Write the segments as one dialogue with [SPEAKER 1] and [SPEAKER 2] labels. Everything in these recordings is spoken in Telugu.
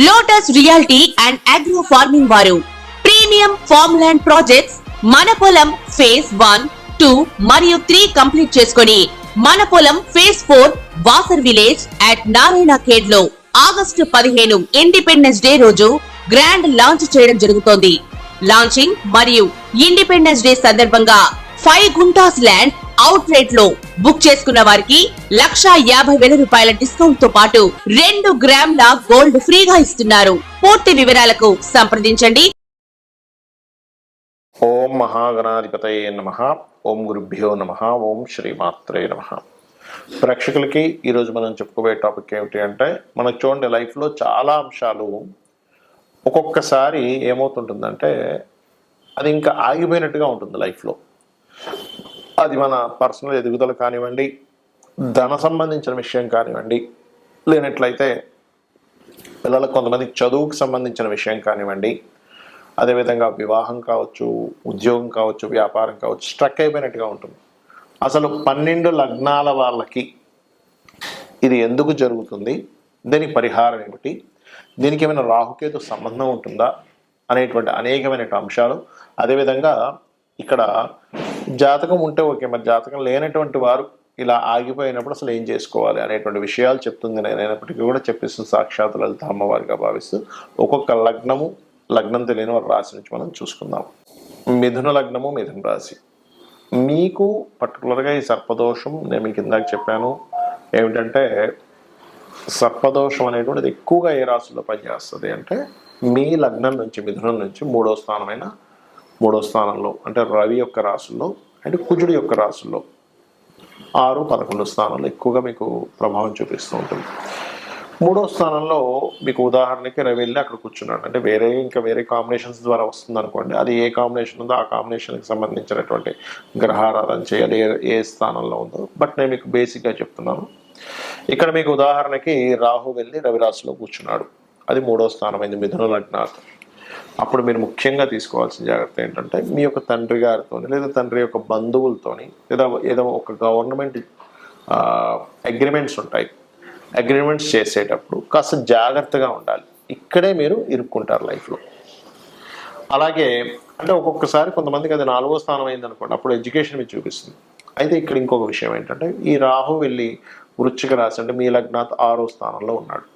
[SPEAKER 1] Lotus reality and agro farming వారు ప్రీమియం ఫార్మ్ ల్యాండ్ ప్రాజెక్ట్స్ మన పొలం ఫేజ్ 1, 2 మరియు 3 కంప్లీట్ చేసుకొని మన పొలం phase 4 Wasar village at Narayana Khed లో ఆగస్టు 15 ఇండిపెండెన్స్ డే రోజు గ్రాండ్ లాంచ్ చేయడం జరుగుతోంది. లాంచింగ్ మరియు ఇండిపెండెన్స్ డే సందర్భంగా 5 గుంటాస్ ల్యాండ్ అవుట్ రేట్ లో బుక్ చేసుకున్న వారికి 1,50,000 రూపాయల డిస్కౌంట్ తో పాటు 2 గ్రాముల గోల్డ్ ఫ్రీగా ఇస్తున్నారు. పూర్తి వివరాలకు సంప్రదించండి.
[SPEAKER 2] ఓం మహాగణాధిపతయే నమః. ఓం గురుభ్యో నమః. ఓం శ్రీమాత్రే నమః. ప్రేక్షకులకి ఈరోజు మనం చెప్పుకోబోయే టాపిక్ ఏమిటి అంటే, మనకు చూడండి లైఫ్లో చాలా అంశాలు ఒక్కొక్కసారి ఏమవుతుంటుందంటే అది ఇంకా ఆగిపోయినట్టుగా ఉంటుంది లైఫ్లో. అది మన పర్సనల్ ఎదుగుదల కానివ్వండి, ధన సంబంధించిన విషయం కానివ్వండి, లేనట్లయితే పిల్లలకు కొంతమంది చదువుకు సంబంధించిన విషయం కానివ్వండి, అదేవిధంగా వివాహం కావచ్చు, ఉద్యోగం కావచ్చు, వ్యాపారం కావచ్చు, స్ట్రక్ అయిపోయినట్టుగా ఉంటుంది. అసలు 12 లగ్నాల వాళ్ళకి ఇది ఎందుకు జరుగుతుంది, దీనికి పరిహారం ఏమిటి, దీనికి ఏమైనా రాహుకేతు సంబంధం ఉంటుందా అనేటువంటి అనేకమైన అంశాలు, అదేవిధంగా ఇక్కడ జాతకం ఉంటే ఓకే, మరి జాతకం లేనటువంటి వారు ఇలా ఆగిపోయినప్పుడు అసలు ఏం చేసుకోవాలి అనేటువంటి విషయాలు చెప్తుంది. నేనైనప్పటికీ కూడా చెప్పిస్తుంది సాక్షాత్ లలిత అమ్మవారిగా భావిస్తూ ఒక్కొక్క లగ్నం తెలియని వారి రాశి నుంచి మనం చూసుకుందాం. మిథున లగ్నము, మిథున రాశి. మీకు పర్టికులర్గా ఈ సర్పదోషం నేను మీకు ఇందాక చెప్పాను ఏమిటంటే, సర్పదోషం అనేటువంటిది ఎక్కువగా ఏ రాశుల్లో పనిచేస్తుంది అంటే, మీ లగ్నం నుంచి మిథునం నుంచి మూడో స్థానంలో అంటే రవి యొక్క రాశుల్లో అంటే కుజుడి యొక్క రాశుల్లో 6, 11 స్థానంలో ఎక్కువగా మీకు ప్రభావం చూపిస్తూ ఉంటుంది. 3వ స్థానంలో మీకు ఉదాహరణకి రవి వెళ్ళి అక్కడ కూర్చున్నాడు అంటే వేరే కాంబినేషన్స్ ద్వారా వస్తుంది అనుకోండి. అది ఏ కాంబినేషన్ ఉందో ఆ కాంబినేషన్కి సంబంధించినటువంటి గ్రహారాధన చేయాలి, ఏ స్థానంలో ఉందో. బట్ నేను మీకు బేసిక్గా చెప్తున్నాను. ఇక్కడ మీకు ఉదాహరణకి రాహు వెళ్ళి రవి రాశిలో కూర్చున్నాడు, అది 3వ స్థానమైంది మిథున లగ్నాత్. అప్పుడు మీరు ముఖ్యంగా తీసుకోవాల్సిన జాగ్రత్త ఏంటంటే, మీ యొక్క తండ్రి గారితో లేదా తండ్రి యొక్క బంధువులతోని లేదా ఏదో ఒక గవర్నమెంట్ అగ్రిమెంట్స్ ఉంటాయి, అగ్రిమెంట్స్ చేసేటప్పుడు కాస్త జాగ్రత్తగా ఉండాలి. ఇక్కడే మీరు ఇరుక్కుంటారు లైఫ్లో. అలాగే అంటే ఒక్కొక్కసారి కొంతమందికి అది 4వ స్థానం అయింది అనుకోండి, అప్పుడు ఎడ్యుకేషన్ మీద చూపిస్తుంది. అయితే ఇక్కడ ఇంకొక విషయం ఏంటంటే, ఈ రాహు వెళ్ళి వృశ్చిక రాశి అంటే మీ లగ్నాత్ 6వ స్థానంలో ఉన్నాడు.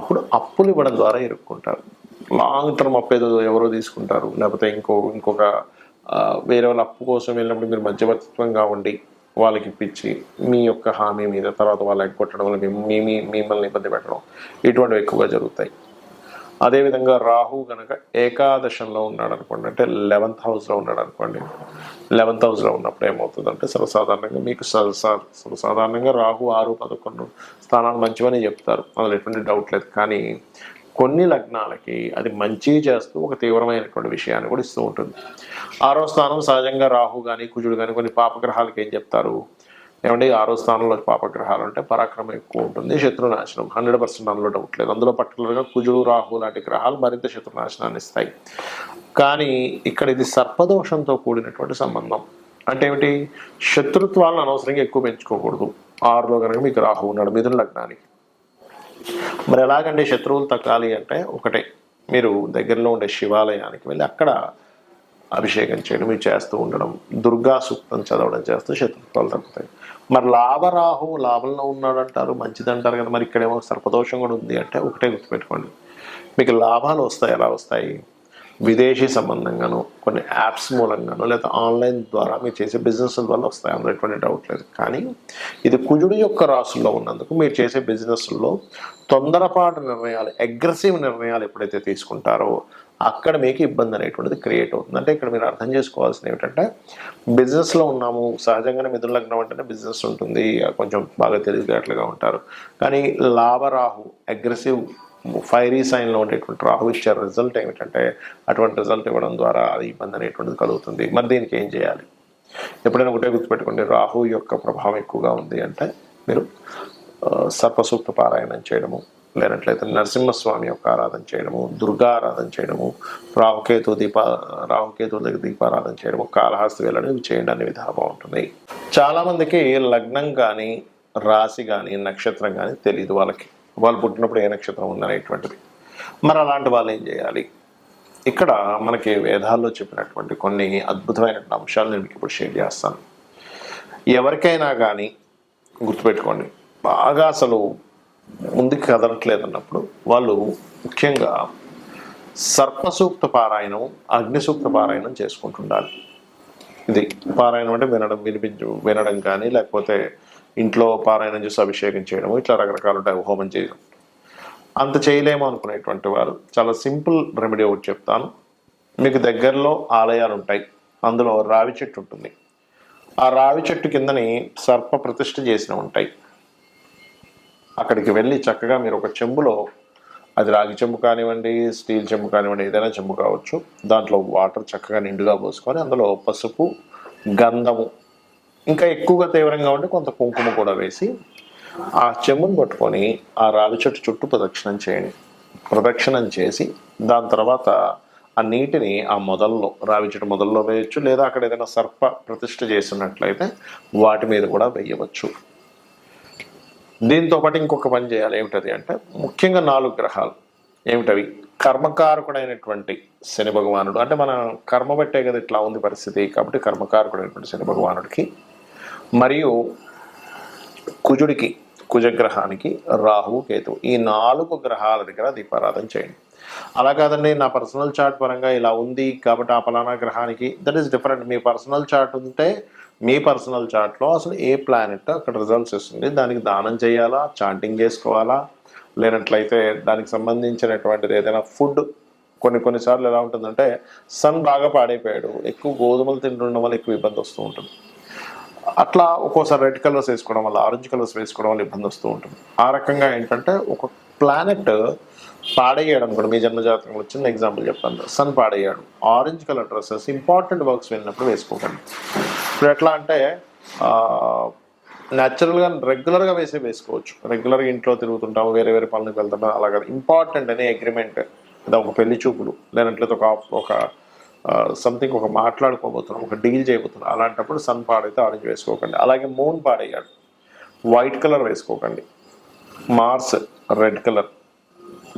[SPEAKER 2] అప్పుడు అప్పులు ఇవ్వడం ద్వారా ఇరుక్కుంటారు. లాంగ్ టర్మ్ అప్పు ఏదో ఎవరో తీసుకుంటారు, లేకపోతే ఇంకొక వేరే వాళ్ళ అప్పు కోసం వెళ్ళినప్పుడు మీరు మధ్యవర్తిత్వంగా ఉండి వాళ్ళకి ఇప్పించి మీ యొక్క హామీ మీద తర్వాత వాళ్ళు ఎగ్గొట్టడం వల్ల మిమ్మల్ని ఇబ్బంది పెట్టడం, ఇటువంటివి ఎక్కువగా జరుగుతాయి. అదేవిధంగా రాహు కనుక ఏకాదశంలో ఉన్నాడు అనుకోండి, అంటే 11th హౌస్లో ఉన్నాడు అనుకోండి. 11th హౌస్లో ఉన్నప్పుడు ఏమవుతుందంటే సర్వసాధారణంగా మీకు సర్వసాధారణంగా రాహు 6, 11 స్థానాలు మంచివని చెప్తారు, అందులో ఎటువంటి డౌట్ లేదు. కానీ కొన్ని లగ్నాలకి అది మంచి చేస్తూ ఒక తీవ్రమైనటువంటి విషయాన్ని కూడా ఇస్తూ ఉంటుంది. 6వ స్థానం సహజంగా రాహు కానీ కుజుడు కానీ కొన్ని పాపగ్రహాలకి ఏం చెప్తారు ఏమంటే, 6వ స్థానంలో పాపగ్రహాలు అంటే పరాక్రమం ఎక్కువ ఉంటుంది, శత్రునాశనం 100% అందులో డౌట్ లేదు. అందులో పర్టికులర్గా కుజుడు, రాహు లాంటి గ్రహాలు మరింత శత్రునాశనాన్ని ఇస్తాయి. కానీ ఇక్కడ ఇది సర్పదోషంతో కూడినటువంటి సంబంధం. అంటే ఏమిటి, శత్రుత్వాలను అనవసరంగా ఎక్కువ పెంచుకోకూడదు. 6లో కనుక మీకు రాహు ఉన్నాడు మిథున లగ్నానికి. మరి ఎలాగంటే శత్రువులు తగ్గాలి అంటే, ఒకటే మీరు దగ్గరలో ఉండే శివాలయానికి వెళ్ళి అక్కడ అభిషేకం చేయడం మీరు చేస్తూ ఉండడం, దుర్గా సూక్తం చదవడం చేస్తూ శత్రుత్వాలు తగ్గుతాయి. మరి లాభంలో ఉన్నాడు అంటారు, మంచిది అంటారు కదా, మరి ఇక్కడేమో సర్పదోషం కూడా ఉంది అంటే ఒకటే గుర్తుపెట్టుకోండి, మీకు లాభాలు వస్తాయి. ఎలా వస్తాయి, విదేశీ సంబంధంగాను, కొన్ని యాప్స్ మూలంగాను, లేదా ఆన్లైన్ ద్వారా మీరు చేసే బిజినెస్ వల్ల వస్తాయి, అందులో ఎటువంటి డౌట్ లేదు. కానీ ఇది కుజుడు యొక్క రాశుల్లో ఉన్నందుకు మీరు చేసే బిజినెస్లో తొందరపాటు నిర్ణయాలు, అగ్రెసివ్ నిర్ణయాలు ఎప్పుడైతే తీసుకుంటారో అక్కడ మీకు ఇబ్బంది అనేటువంటిది క్రియేట్ అవుతుంది. అంటే ఇక్కడ మీరు అర్థం చేసుకోవాల్సింది ఏమిటంటే, బిజినెస్లో ఉన్నాము, సహజంగానే మిథున లగ్నం అంటేనే బిజినెస్ ఉంటుంది, కొంచెం బాగా తెలివితేటలుగా ఉంటారు. కానీ లాభరాహు అగ్రెసివ్ ఫైరీ సైన్లో ఉండేటువంటి రాహు ఇచ్చే రిజల్ట్ ఏమిటంటే, అటువంటి రిజల్ట్ ఇవ్వడం ద్వారా అది ఇబ్బంది అనేటువంటిది కలుగుతుంది. మరి దీనికి ఏం చేయాలి, ఎప్పుడైనా ఒకటే గుర్తుపెట్టుకోండి, రాహు యొక్క ప్రభావం ఎక్కువగా ఉంది అంటే మీరు సర్పసూక్త పారాయణం చేయడము, లేనట్లయితే నరసింహస్వామి యొక్క ఆరాధన చేయడము, దుర్గా ఆరాధన చేయడము, రాహుకేతు దీపారాధన చేయడము, కాళహస్తి వెళ్ళడం, ఇవి చేయండి, అనే విధానం బాగుంటుంది. చాలామందికి లగ్నం కానీ రాశి కానీ నక్షత్రం కానీ తెలియదు. వాళ్ళు పుట్టినప్పుడు ఏ నక్షత్రం ఉందనేటువంటిది. మరి అలాంటి వాళ్ళు ఏం చేయాలి? ఇక్కడ మనకి వేదాల్లో చెప్పినటువంటి కొన్ని అద్భుతమైన అంశాలు నేను మీకు ఇప్పుడు షేర్ చేస్తాను. ఎవరికైనా కానీ గుర్తుపెట్టుకోండి, బాగా అసలు ముందుకు కదలట్లేదు అన్నప్పుడు వాళ్ళు ముఖ్యంగా సర్పసూక్త పారాయణం, అగ్నిసూక్త పారాయణం చేసుకుంటుండాలి. ఇది పారాయణం అంటే వినడం కానీ, లేకపోతే ఇంట్లో పారాయణం చేసి అభిషేకం చేయడము, ఇట్లా రకరకాలు ఉంటాయి, హోమం చేయడం. అంత చేయలేము అనుకునేటువంటి వారు చాలా సింపుల్ రెమెడీ ఒకటి చెప్తాను. మీకు దగ్గరలో ఆలయాలు ఉంటాయి, అందులో రావి చెట్టు ఉంటుంది. ఆ రావి చెట్టు కిందని సర్ప ప్రతిష్ఠ చేసిన ఉంటాయి. అక్కడికి వెళ్ళి చక్కగా మీరు ఒక చెంబులో, అది రాగి చెంబు కానివ్వండి, స్టీల్ చెంబు కానివ్వండి, ఏదైనా చెంబు కావచ్చు, దాంట్లో వాటర్ చక్కగా నిండుగా పోసుకొని అందులో పసుపు, గంధము, ఇంకా ఎక్కువగా తీవ్రంగా ఉంటే కొంత కుంకుమ కూడా వేసి ఆ చెంబును పట్టుకొని ఆ రావి చెట్టు చుట్టూ ప్రదక్షిణం చేయండి. ప్రదక్షిణం చేసి దాని తర్వాత ఆ నీటిని ఆ మొదల్లో, రావి చెట్టు మొదల్లో వేయచ్చు, లేదా అక్కడ ఏదైనా సర్ప ప్రతిష్ఠ చేస్తున్నట్లయితే వాటి మీద కూడా వేయవచ్చు. దీంతో పాటు ఇంకొక పని చేయాలి. ఏమిటది అంటే, ముఖ్యంగా 4 గ్రహాలు ఏమిటవి? కర్మకారకుడైనటువంటి శని భగవానుడు, అంటే మన కర్మ బట్టే కదా ఇట్లా ఉంది పరిస్థితి, కాబట్టి కర్మకారకుడైనటువంటి శని భగవానుడికి, మరియు కుజుడికి, కుజగ్రహానికి, రాహువు, కేతువు, ఈ 4 గ్రహాల దగ్గర దీపారాధన చేయండి. అలా కాదండి, నా పర్సనల్ చార్ట్ పరంగా ఇలా ఉంది కాబట్టి ఆ ఫలానా గ్రహానికి, that is different. Me personal chart ఉంటే మీ పర్సనల్ చార్ట్లో అసలు ఏ ప్లానెట్ అక్కడ రిజల్ట్స్ ఇస్తుంది, దానికి దానం చేయాలా, చాంటింగ్ చేసుకోవాలా, లేనట్లయితే దానికి సంబంధించినటువంటిది ఏదైనా ఫుడ్. కొన్నిసార్లు ఎలా ఉంటుందంటే, సన్ బాగా పాడైపోయాడు, ఎక్కువ గోధుమలు తింటుండడం వల్ల ఎక్కువ ఇబ్బంది వస్తూ ఉంటుంది. అట్లా ఒక్కోసారి రెడ్ కలర్స్ వేసుకోవడం వల్ల, ఆరెంజ్ కలర్స్ వేసుకోవడం వల్ల ఇబ్బంది వస్తూ ఉంటుంది. ఆ రకంగా ఏంటంటే, ఒక ప్లానెట్ పాడయ్యాడు అనుకోండి, మీ జన్మజాతకంలో చిన్న ఎగ్జాంపుల్ చెప్తాను. సన్ పాడయ్యాడు, orange colour dresses important works వెళ్ళినప్పుడు వేసుకోకండి. ఇప్పుడు ఎట్లా అంటే, న్యాచురల్గా రెగ్యులర్గా వేసుకోవచ్చు. రెగ్యులర్గా ఇంట్లో తిరుగుతుంటాము, వేరే పనులకు వెళ్తుంటాం, అలాగే ఇంపార్టెంట్ అనే అగ్రిమెంట్, లేదా ఒక పెళ్లి చూపులు, లేనట్లయితే ఒక సంథింగ్, ఒక మాట్లాడుకోబోతున్నాం, ఒక డీల్ చేయబోతున్నాం, అలాంటప్పుడు సన్ పాడైతే ఆరెంజ్ వేసుకోకండి. అలాగే మూన్ పాడయ్యాడు, వైట్ కలర్ వేసుకోకండి. మార్స్ రెడ్ కలర్,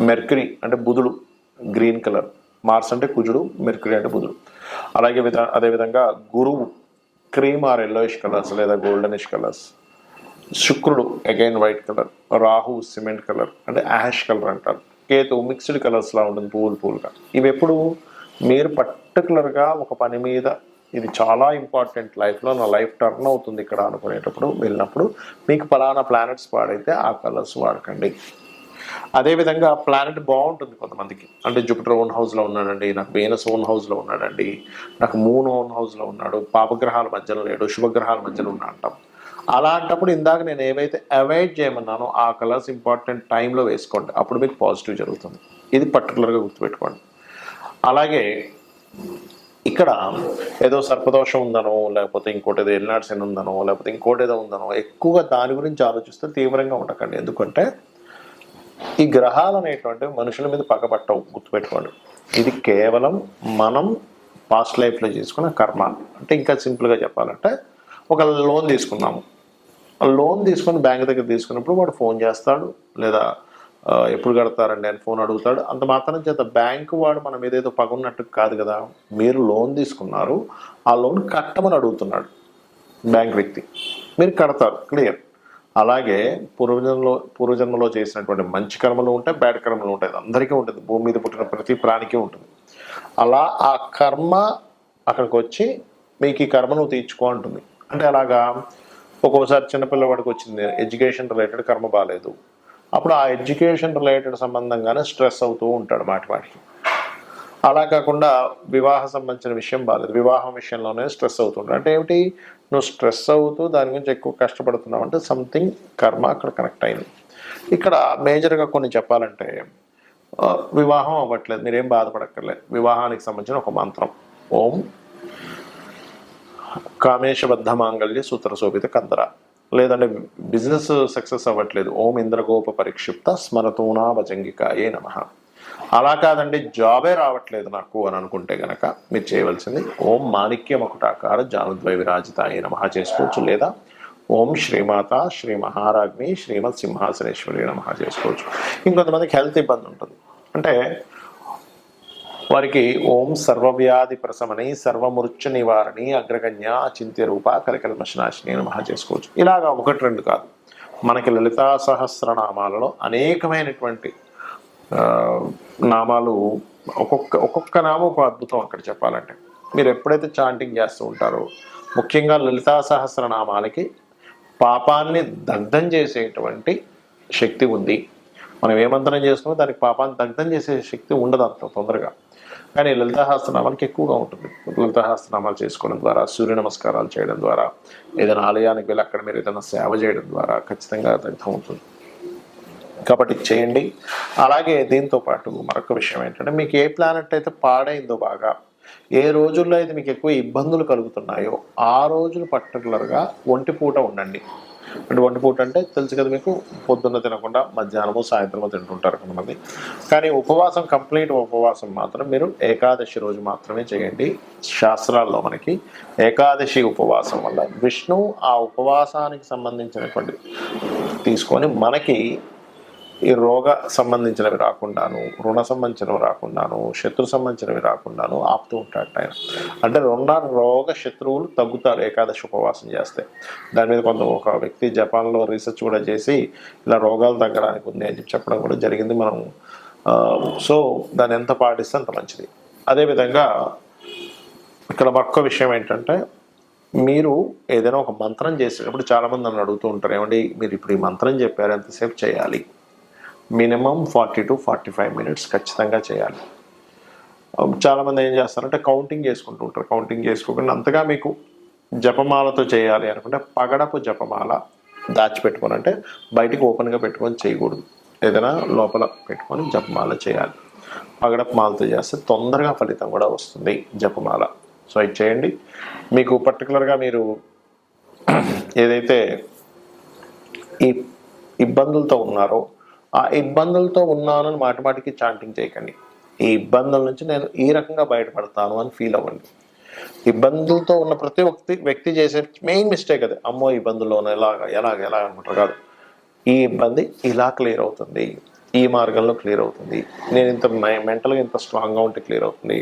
[SPEAKER 2] మెర్క్యూరీ అంటే బుధుడు గ్రీన్ కలర్, మార్స్ అంటే కుజుడు, మెర్క్యూరీ అంటే బుధుడు. అదేవిధంగా గురువు క్రీమ్ ఆర్ ఎల్లోయిష్ కలర్స్ లేదా గోల్డెనిష్ కలర్స్, శుక్రుడు again white colour, Rahu cement colour అంటే యాష్ కలర్ అంటారు, కేతు మిక్స్డ్ కలర్స్లా ఉంటుంది, పువ్వులుగా. ఇవి ఎప్పుడు మీరు పర్టికులర్గా ఒక పని మీద, ఇది చాలా ఇంపార్టెంట్, లైఫ్లో నా లైఫ్ టర్న్ అవుతుంది ఇక్కడ అనుకునేటప్పుడు వెళ్ళినప్పుడు, మీకు ఫలానా ప్లానెట్స్ పాడైతే ఆ కలర్స్ వాడకండి. అదేవిధంగా ప్లానెట్ బాగుంటుంది కొంతమందికి, అంటే జూపిటర్ ఓన్ హౌస్లో ఉన్నాడండి, నాకు వీనస్ ఓన్ హౌస్లో ఉన్నాడండి, నాకు మూన్ ఓన్ హౌస్లో ఉన్నాడు, పాపగ్రహాల మధ్యలో లేడు, శుభగ్రహాల మధ్యలో ఉన్నా అంటాం. అలాంటప్పుడు ఇందాక నేను ఏవైతే అవాయిడ్ చేయమన్నానో ఆ కలర్స్ ఇంపార్టెంట్ టైంలో వేసుకోండి, అప్పుడు మీకు పాజిటివ్ జరుగుతుంది. ఇది పర్టికులర్గా గుర్తుపెట్టుకోండి. అలాగే ఇక్కడ ఏదో సర్పదోషం ఉందనో, లేకపోతే ఇంకోటి ఏదో ఎల్నాడు శని ఉందనో, లేకపోతే ఇంకోటి ఏదో ఉందనో, ఎక్కువగా దాని గురించి ఆలోచిస్తే తీవ్రంగా ఉండకండి. ఎందుకంటే ఈ గ్రహాలు అనేటువంటి మనుషుల మీద పగపట్టవు, గుర్తుపెట్టుకోండి. ఇది కేవలం మనం పాస్ట్ లైఫ్లో చేసుకున్న కర్మ. అంటే ఇంకా సింపుల్గా చెప్పాలంటే, ఒక లోన్ తీసుకున్నాము, లోన్ తీసుకొని బ్యాంక్ దగ్గర తీసుకున్నప్పుడు వాడు ఫోన్ చేస్తాడు, లేదా ఎప్పుడు కడతారండి అని ఫోన్ అడుగుతాడు. అంత మాత్రం చేత బ్యాంకు వాడు మన మీద ఏదో పగున్నట్టు కాదు కదా. మీరు లోన్ తీసుకున్నారు, ఆ లోన్ కట్టమని అడుగుతున్నాడు బ్యాంక్ వ్యక్తి, మీరు కడతారు, క్లియర్. అలాగే పూర్వజన్మలో చేసినటువంటి మంచి కర్మలు ఉంటాయి, బ్యాడ్ కర్మలు ఉంటాయి, అందరికీ ఉంటుంది, భూమి మీద పుట్టిన ప్రతి ప్రాణికి ఉంటుంది. అలా ఆ కర్మ అక్కడికి వచ్చి మీకు ఈ కర్మ నువ్వు తీర్చుకో అంటుంది. అంటే అలాగా ఒక్కోసారి చిన్నపిల్లవాడికి వచ్చింది ఎడ్యుకేషన్ రిలేటెడ్ కర్మ బాగాలేదు, అప్పుడు ఆ ఎడ్యుకేషన్ రిలేటెడ్ సంబంధంగానే స్ట్రెస్ అవుతూ ఉంటాడు మాటికి. అలా కాకుండా వివాహ సంబంధించిన విషయం బాగాలేదు, వివాహం విషయంలోనే స్ట్రెస్ అవుతుంటాడు. అంటే ఏమిటి, నువ్వు స్ట్రెస్ అవుతూ దాని గురించి ఎక్కువ కష్టపడుతున్నావు అంటే సంథింగ్ కర్మ అక్కడ కనెక్ట్ అయింది. ఇక్కడ మేజర్గా కొన్ని చెప్పాలంటే, వివాహం అవ్వట్లేదు, మీరేం బాధపడక్కర్లేదు. వివాహానికి సంబంధించిన ఒక మంత్రం, ఓం కామేశబద్ధ మాంగళ్య సూత్ర శోభిత కందర. లేదంటే బిజినెస్ సక్సెస్ అవ్వట్లేదు, ఓం ఇంద్రగోప పరిక్షిప్త స్మరతూనా భజంగికాయే నమః. అలా కాదండి, జాబే రావట్లేదు నాకు అని అనుకుంటే గనక మీరు చేయవలసింది ఓం మాణిక్య మకుటాకార జానుద్వయ విరాజితాయే నమః చేసుకోవచ్చు, లేదా ఓం శ్రీమాత శ్రీ మహారాజ్ని శ్రీమత్ సింహాసనేశ్వరి నమః చేసుకోవచ్చు. ఇంకొంతమందికి హెల్త్ ఇబ్బంది ఉంటుంది, అంటే వారికి ఓం సర్వవ్యాధి ప్రశమని సర్వమృత్యు నివారణి అగ్రగణ్య అచింత్య రూప కలికల్మషనాశిని నమః చేసుకోవచ్చు. ఇలాగా ఒకటి రెండు కాదు, మనకి లలితా సహస్రనామాలలో అనేకమైనటువంటి నామాలు, ఒక్కొక్క నామం ఒక అద్భుతం. అక్కడ చెప్పాలంటే మీరు ఎప్పుడైతే చాంటింగ్ చేస్తూ ఉంటారో, ముఖ్యంగా లలితా సహస్రనామాలకి పాపాన్ని దగ్ధం చేసేటువంటి శక్తి ఉంది. మనం ఏ మంత్రం చేస్తున్నామో దానికి పాపాన్ని దగ్ధం చేసే శక్తి ఉండదు అంత తొందరగా, కానీ లలితాసహస్రనామాలకి ఎక్కువగా ఉంటుంది. లలితాసహస్రనామాలు చేసుకోవడం ద్వారా, సూర్య నమస్కారాలు చేయడం ద్వారా, ఏదైనా ఆలయానికి వెళ్ళి అక్కడ మీరు ఏదైనా సేవ చేయడం ద్వారా ఖచ్చితంగా దగ్ధం అవుతుంది. కాబట్టి చేయండి. అలాగే దీంతో పాటు మరొక విషయం ఏంటంటే, మీకు ఏ ప్లానెట్ అయితే పాడైందో బాగా, ఏ రోజుల్లో అయితే మీకు ఎక్కువ ఇబ్బందులు కలుగుతున్నాయో ఆ రోజులు పర్టికులర్గా ఒంటిపూట ఉండండి. అంటే ఒంటిపూట అంటే తెలుసు కదా మీకు, పొద్దున్న తినకుండా మధ్యాహ్నము సాయంత్రము తింటుంటారు కొంతమంది. కానీ ఉపవాసం, కంప్లీట్ ఉపవాసం మాత్రం మీరు ఏకాదశి రోజు మాత్రమే చేయండి. శాస్త్రాల్లో మనకి ఏకాదశి ఉపవాసం వల్ల విష్ణువు ఆ ఉపవాసానికి సంబంధించినటువంటి తీసుకొని మనకి ఈ రోగ సంబంధించినవి రాకుండాను, రుణ సంబంధించినవి రాకుండాను, శత్రు సంబంధించినవి రాకుండాను ఆపుతూ ఉంటాడు ఆయన. అంటే రోగ శత్రువులు తగ్గుతారు ఏకాదశి ఉపవాసం చేస్తే. దాని మీద ఒక వ్యక్తి జపాన్లో రీసెర్చ్ కూడా చేసి ఇలా రోగాలు తగ్గడానికి ఉంది అని చెప్పడం కూడా జరిగింది. మనం సో దాన్ని ఎంత పాటిస్తే అంత మంచిది. అదేవిధంగా ఇక్కడ మరొక విషయం ఏంటంటే, మీరు ఏదైనా ఒక మంత్రం చేసేటప్పుడు చాలామంది నన్ను అడుగుతూ ఉంటారు, ఏమండి మీరు ఇప్పుడు ఈ మంత్రం చెప్పారు ఎంతసేపు చేయాలి? మినిమం 40 to 45 మినిట్స్ ఖచ్చితంగా చేయాలి. చాలామంది ఏం చేస్తారంటే కౌంటింగ్ చేసుకుంటూ ఉంటారు. కౌంటింగ్ చేసుకోకుండా అంతగా మీకు జపమాలతో చేయాలి అనుకుంటే పగడపు జపమాల దాచిపెట్టుకొని, అంటే బయటికి ఓపెన్గా పెట్టుకొని చేయకూడదు, ఏదైనా లోపల పెట్టుకొని జపమాల చేయాలి. పగడపు మాలతో చేస్తే తొందరగా ఫలితం కూడా వస్తుంది జపమాల. సో ఇది చేయండి. మీకు పర్టికులర్గా మీరు ఏదైతే ఈ ఇబ్బందులతో ఉన్నారో ఆ ఇబ్బందులతో ఉన్నానని మాటిమాటికి చాంటింగ్ చేయకండి. ఈ ఇబ్బందుల నుంచి నేను ఈ రకంగా బయటపడతాను అని ఫీల్ అవ్వండి. ఇబ్బందులతో ఉన్న ప్రతి వ్యక్తి చేసే మెయిన్ మిస్టేక్ అదే, అమ్మో ఇబ్బందుల్లో ఎలాగ అనుకుంటారు కాదు. ఈ ఇబ్బంది ఇలా క్లియర్ అవుతుంది, ఈ మార్గంలో క్లియర్ అవుతుంది, నేను ఇంత మెంటల్గా ఇంత స్ట్రాంగ్గా ఉంటే క్లియర్ అవుతుంది,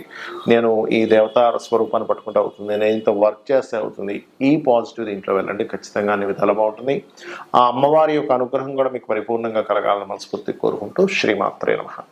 [SPEAKER 2] నేను ఈ దేవతా స్వరూపాన్ని పట్టుకుంటే అవుతుంది, నేను ఇంత వర్క్ చేస్తే అవుతుంది. ఈ పాజిటివ్ దీంట్లో వెళ్ళండి, ఖచ్చితంగా అన్ని విధాలు బాగుంటుంది. ఆ అమ్మవారి యొక్క అనుగ్రహం కూడా మీకు పరిపూర్ణంగా కలగాలని మనస్ఫూర్తిగా కోరుకుంటూ శ్రీమాత్రే నమః.